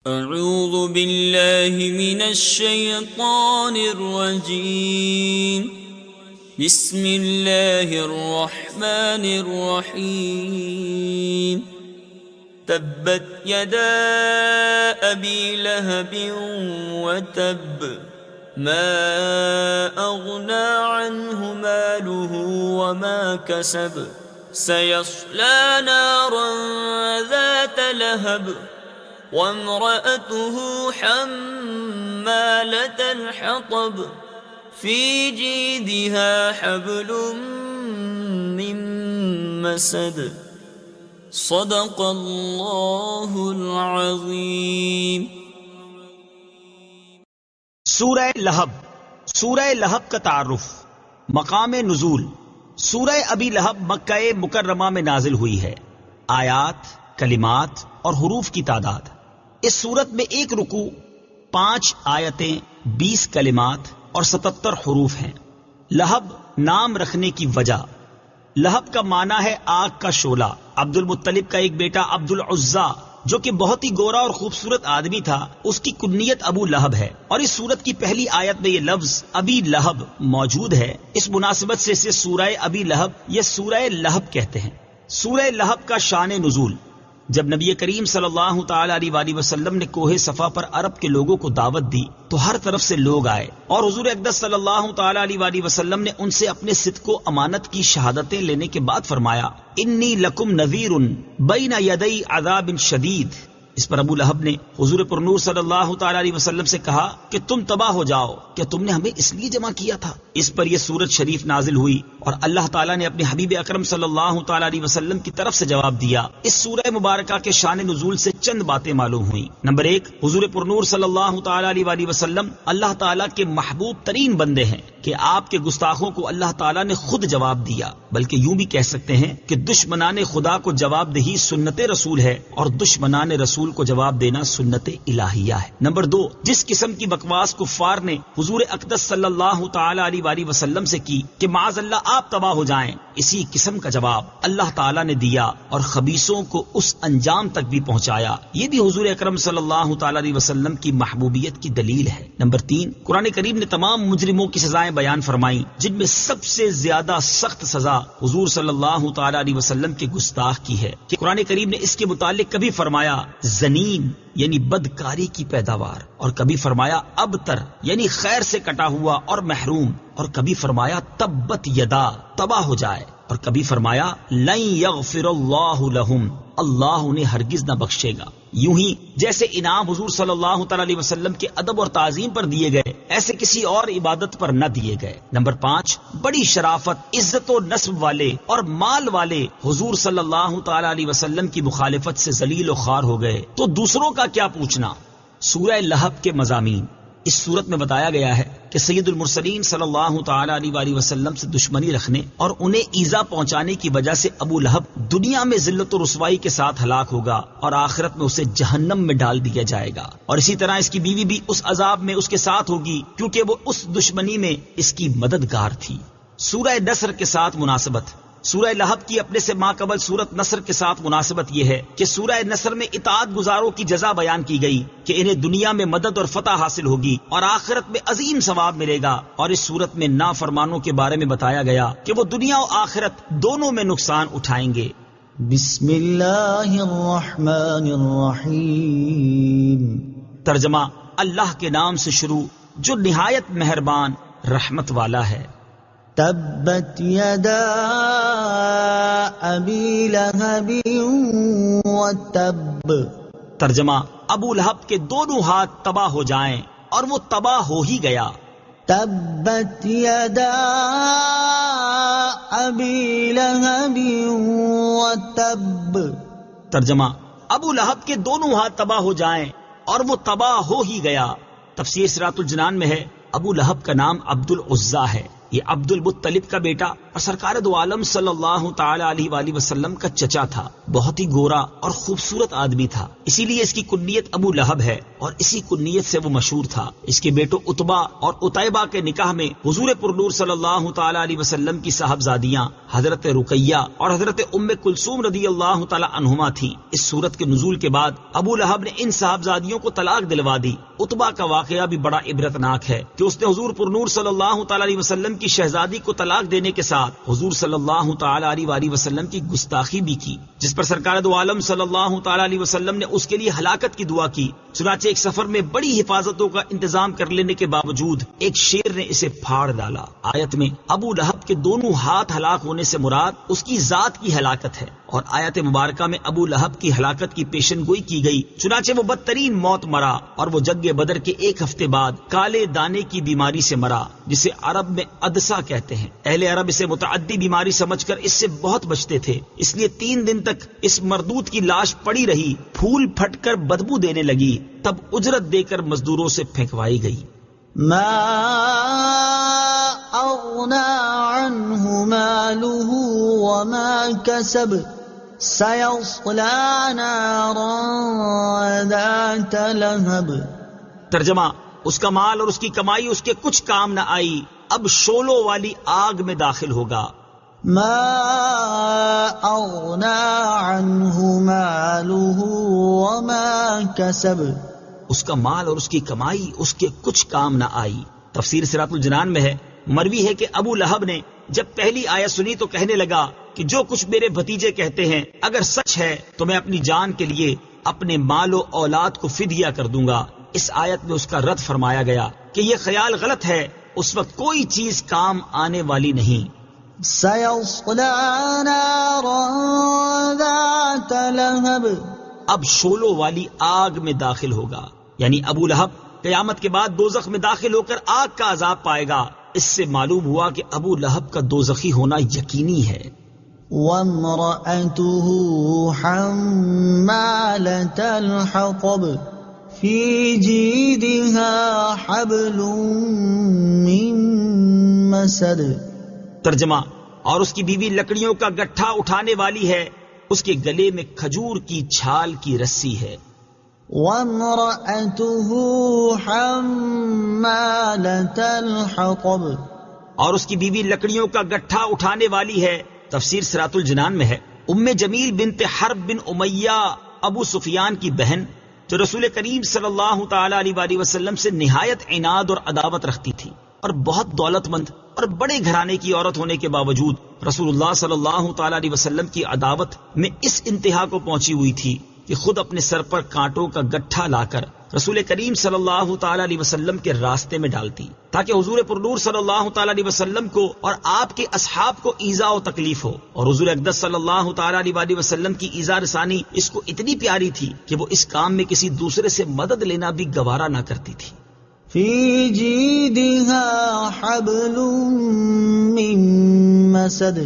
اعوذ باللہ من الشیطان الرجیم بسم اللہ الرحمن الرحیم تبت یدا ابی لہب وتب ما اغنى عنه ماله وما كسب سيصلى نارا ذات لهب وامرأته حمالة الحطب في جيدها حبل من مسد صدق اللہ العظیم۔ سورہ لہب۔ سورہ لہب کا تعارف، مقام نزول۔ سورہ ابی لہب مکہ مکرمہ میں نازل ہوئی ہے۔ آیات، کلمات اور حروف کی تعداد: اس صورت میں 1 رکوع، 5 آیتیں، 20 کلمات اور 77 حروف ہیں۔ لہب نام رکھنے کی وجہ: لہب کا معنی ہے آگ کا شعلہ۔ عبد المطلب کا ایک بیٹا عبد العزیٰ جو کہ بہت ہی گورا اور خوبصورت آدمی تھا، اس کی کنیت ابو لہب ہے، اور اس سورت کی پہلی آیت میں یہ لفظ ابی لہب موجود ہے۔ اس مناسبت سے اسے سورہ ابی لہب یا سورہ لہب کہتے ہیں۔ سورہ لہب کا شان نزول: جب نبی کریم صلی اللہ تعالی علیہ وآلہ وسلم نے کوہ صفا پر عرب کے لوگوں کو دعوت دی تو ہر طرف سے لوگ آئے، اور حضور اقدس صلی اللہ تعالی علیہ وآلہ وسلم نے ان سے اپنے صدق و امانت کی شہادتیں لینے کے بعد فرمایا: انی لکم نذیر بین یدی عذاب شدید۔ اس پر ابو لہب نے حضور پر نور صلی اللہ تعالی علیہ وسلم سے کہا کہ تم تباہ ہو جاؤ، کیا تم نے ہمیں اس لیے جمع کیا تھا؟ اس پر یہ سورت شریف نازل ہوئی اور اللہ تعالیٰ نے اپنے حبیب اکرم صلی اللہ تعالی علیہ وسلم کی طرف سے جواب دیا۔ اس سورہ مبارکہ کے شان نزول سے چند باتیں معلوم ہوئیں۔ نمبر 1، حضور پر نور صلی اللہ تعالی علیہ وآلہ وسلم اللہ تعالیٰ کے محبوب ترین بندے ہیں کہ آپ کے گستاخوں کو اللہ تعالیٰ نے خود جواب دیا، بلکہ یوں بھی کہہ سکتے ہیں کہ دشمنان خدا کو جواب دہی سنت رسول ہے اور دشمنان رسول کو جواب دینا سنت الہیہ ہے۔ نمبر 2، جس قسم کی بکواس کفار نے حضور اقدس صلی اللہ تعالی علیہ وآلہ وسلم سے کی کہ معاذ اللہ آپ تباہ ہو جائیں، اسی قسم کا جواب اللہ تعالیٰ نے دیا اور خبیثوں کو اس انجام تک بھی پہنچایا۔ یہ بھی حضور اکرم صلی اللہ تعالی علیہ وسلم کی محبوبیت کی دلیل ہے۔ نمبر 3، قرآن کریم نے تمام مجرموں کی سزائیں بیان فرمائیں، جن میں سب سے زیادہ سخت سزا حضور صلی اللہ تعالی علیہ وسلم کے گستاخ کی ہے کہ قرآن کریم نے اس کے متعلق کبھی فرمایا زنیم یعنی بدکاری کی پیداوار، اور کبھی فرمایا ابتر یعنی خیر سے کٹا ہوا اور محروم، اور کبھی فرمایا تبت یدا تباہ ہو جائے، اور کبھی فرمایا لن یغفر اللہ لہم اللہ انہیں ہرگز نہ بخشے گا۔ یوں ہی جیسے انعام حضور صلی اللہ تعالی علیہ وسلم کے ادب اور تعظیم پر دیے گئے، ایسے کسی اور عبادت پر نہ دیے گئے۔ نمبر 5، بڑی شرافت، عزت و نسب والے اور مال والے حضور صلی اللہ تعالی علیہ وسلم کی مخالفت سے ذلیل و خوار ہو گئے تو دوسروں کا کیا پوچھنا۔ سورہ لہب کے مضامین: اس صورت میں بتایا گیا ہے کہ سید المرسلین صلی اللہ تعالی علیہ وآلہ وسلم سے دشمنی رکھنے اور انہیں ایذا پہنچانے کی وجہ سے ابو لہب دنیا میں ذلت و رسوائی کے ساتھ ہلاک ہوگا اور آخرت میں اسے جہنم میں ڈال دیا جائے گا، اور اسی طرح اس کی بیوی بھی اس عذاب میں اس کے ساتھ ہوگی کیونکہ وہ اس دشمنی میں اس کی مددگار تھی۔ سورہ نصر کے ساتھ مناسبت: سورہ لہب کی اپنے سے ماقبل سورت نصر کے ساتھ مناسبت یہ ہے کہ سورہ نصر میں اطاعت گزاروں کی جزا بیان کی گئی کہ انہیں دنیا میں مدد اور فتح حاصل ہوگی اور آخرت میں عظیم ثواب ملے گا، اور اس سورت میں نافرمانوں کے بارے میں بتایا گیا کہ وہ دنیا و آخرت دونوں میں نقصان اٹھائیں گے۔ بسم اللہ الرحمن الرحیم۔ ترجمہ: اللہ کے نام سے شروع جو نہایت مہربان رحمت والا ہے۔ تبت یدا ابی لہب وتب۔ ترجمہ: ابو لہب کے دونوں ہاتھ تباہ ہو جائیں، اور وہ تباہ ہو ہی گیا۔ تبت یدا ابی لہب وتب۔ ترجمہ: ابو لہب کے دونوں ہاتھ تباہ ہو جائیں اور وہ تباہ ہو ہی گیا۔ تفسیر صراط الجنان میں ہے ابو لہب کا نام عبد العزیٰ ہے، یہ عبد المطلب کا بیٹا اور سرکار دو عالم صلی اللہ تعالی علیہ وآلہ وسلم کا چچا تھا. بہت ہی گورا اور خوبصورت آدمی تھا، اسی لیے اس کی کنیت ابو لہب ہے اور اسی کنیت سے وہ مشہور تھا. اس کے بیٹوں اتبا اور اتیبہ کے نکاح میں حضور پرنور صلی اللہ تعالی علیہ وسلم کی صاحبزادیاں حضرت رقیہ اور حضرت ام کلثوم رضی اللہ تعالی عنہما تھیں. اس صورت کے نزول کے بعد ابو لہب نے ان صاحبزادیوں کو طلاق دلوا دی. اتبا کا واقعہ بھی بڑا عبرتناک ہے کہ اس نے حضور پرنور صلی اللہ تعالی علیہ وسلم کی شہزادی کو طلاق دینے کے ساتھ حضور صلی اللہ تعالی علیہ وآلہ وسلم کی گستاخی بھی کی، جس پر سرکار دو عالم صلی اللہ تعالی علیہ وسلم نے اس کے لیے ہلاکت کی دعا کی. چنانچہ ایک سفر میں بڑی حفاظتوں کا انتظام کر لینے کے باوجود ایک شیر نے اسے پھاڑ ڈالا. آیت میں ابو لہب کے دونوں ہاتھ ہلاک ہونے سے مراد اس کی ذات کی ہلاکت ہے، اور آیت مبارکہ میں ابو لہب کی ہلاکت کی پیشن گوئی کی گئی. چنانچہ وہ بدترین موت مرا اور وہ جنگ بدر کے ایک ہفتے بعد کالے دانے کی بیماری سے مرا، جسے عرب میں عدسہ کہتے ہیں. اہل عرب اسے متعدی بیماری سمجھ کر اس سے بہت بچتے تھے، اس لیے 3 دن تک اس مردود کی لاش پڑی رہی، پھول پھٹ کر بدبو دینے لگی. تب اجرت دے کر مزدوروں سے پھینکوائی گئی. ما اغنى عنه ماله وما كسب سيصلى نارا ذات لهب. ترجمہ: اس کا مال اور اس کی کمائی اس کے کچھ کام نہ آئی، اب شولوں والی آگ میں داخل ہوگا. ما اغنى عنه ماله وما كسب. اس کا مال اور اس کی کمائی اس کے کچھ کام نہ آئی. تفسیر صراط الجنان میں ہے، مروی ہے کہ ابو لہب نے جب پہلی آیت سنی تو کہنے لگا کہ جو کچھ میرے بھتیجے کہتے ہیں اگر سچ ہے تو میں اپنی جان کے لیے اپنے مال و اولاد کو فدیہ کر دوں گا. اس آیت میں اس کا رد فرمایا گیا کہ یہ خیال غلط ہے، اس وقت کوئی چیز کام آنے والی نہیں. سيصلى نارا ذات لهب. اب شولوں والی آگ میں داخل ہوگا، یعنی ابو لہب قیامت کے بعد دوزخ میں داخل ہو کر آگ کا عذاب پائے گا. اس سے معلوم ہوا کہ ابو لہب کا دوزخی ہونا یقینی ہے. وامرأته حمالة الحطب في جيدها حبل من مسد. ترجمہ: اور اس کی بیوی لکڑیوں کا گٹھا اٹھانے والی ہے، اس کے گلے میں کھجور کی چھال کی رسی ہے. وامرأته حمالة الحطب. اور اس کی بیوی لکڑیوں کا گٹھا اٹھانے والی ہے. تفسیر صراط الجنان میں ہے، ام جمیل بنت حرب بن امیہ ابو سفیان کی بہن، جو رسول کریم صلی اللہ تعالی علیہ وآلہ وسلم سے نہایت عناد اور عداوت رکھتی تھی، اور بہت دولت مند اور بڑے گھرانے کی عورت ہونے کے باوجود رسول اللہ صلی اللہ تعالی علیہ وسلم کی عداوت میں اس انتہا کو پہنچی ہوئی تھی کہ خود اپنے سر پر کانٹوں کا گٹھا لا کر رسول کریم صلی اللہ تعالی علیہ وسلم کے راستے میں ڈالتی، تاکہ حضور پرنور صلی اللہ تعالی علیہ وسلم کو اور آپ کے اصحاب کو ایذا و تکلیف ہو. اور حضور اقدس صلی اللہ تعالی علیہ وآلہ وسلم کی ایذا رسانی اس کو اتنی پیاری تھی کہ وہ اس کام میں کسی دوسرے سے مدد لینا بھی گوارا نہ کرتی تھی. في جيدها حبل من مسد.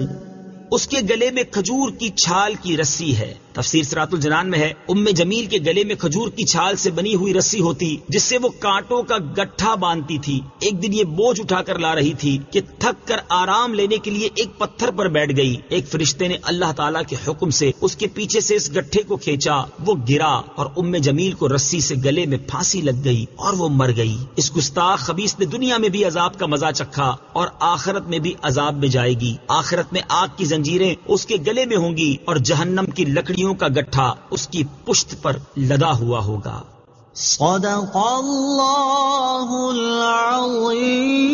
اس کے گلے میں کھجور کی چھال کی رسی ہے. تفسیر صراط الجنان میں ہے، ام جمیل کے گلے میں کھجور کی چھال سے بنی ہوئی رسی ہوتی جس سے وہ کانٹوں کا گٹھا باندھتی تھی. ایک دن یہ بوجھ اٹھا کر لا رہی تھی کہ تھک کر آرام لینے کے لیے ایک پتھر پر بیٹھ گئی. ایک فرشتے نے اللہ تعالیٰ کے حکم سے اس کے پیچھے سے اس گٹھے کو کھینچا، وہ گرا اور ام جمیل کو رسی سے گلے میں پھانسی لگ گئی اور وہ مر گئی. اس گستاخ خبیث نے دنیا میں بھی عذاب کا مزہ چکھا اور آخرت میں بھی عذاب میں جائے گی. آخرت میں آگ کی زنجیریں اس کے گلے میں ہوں گی اور جہنم کی لکڑیوں کا گٹھا اس کی پشت پر لدا ہوا ہوگا. صدق اللہ العظیم.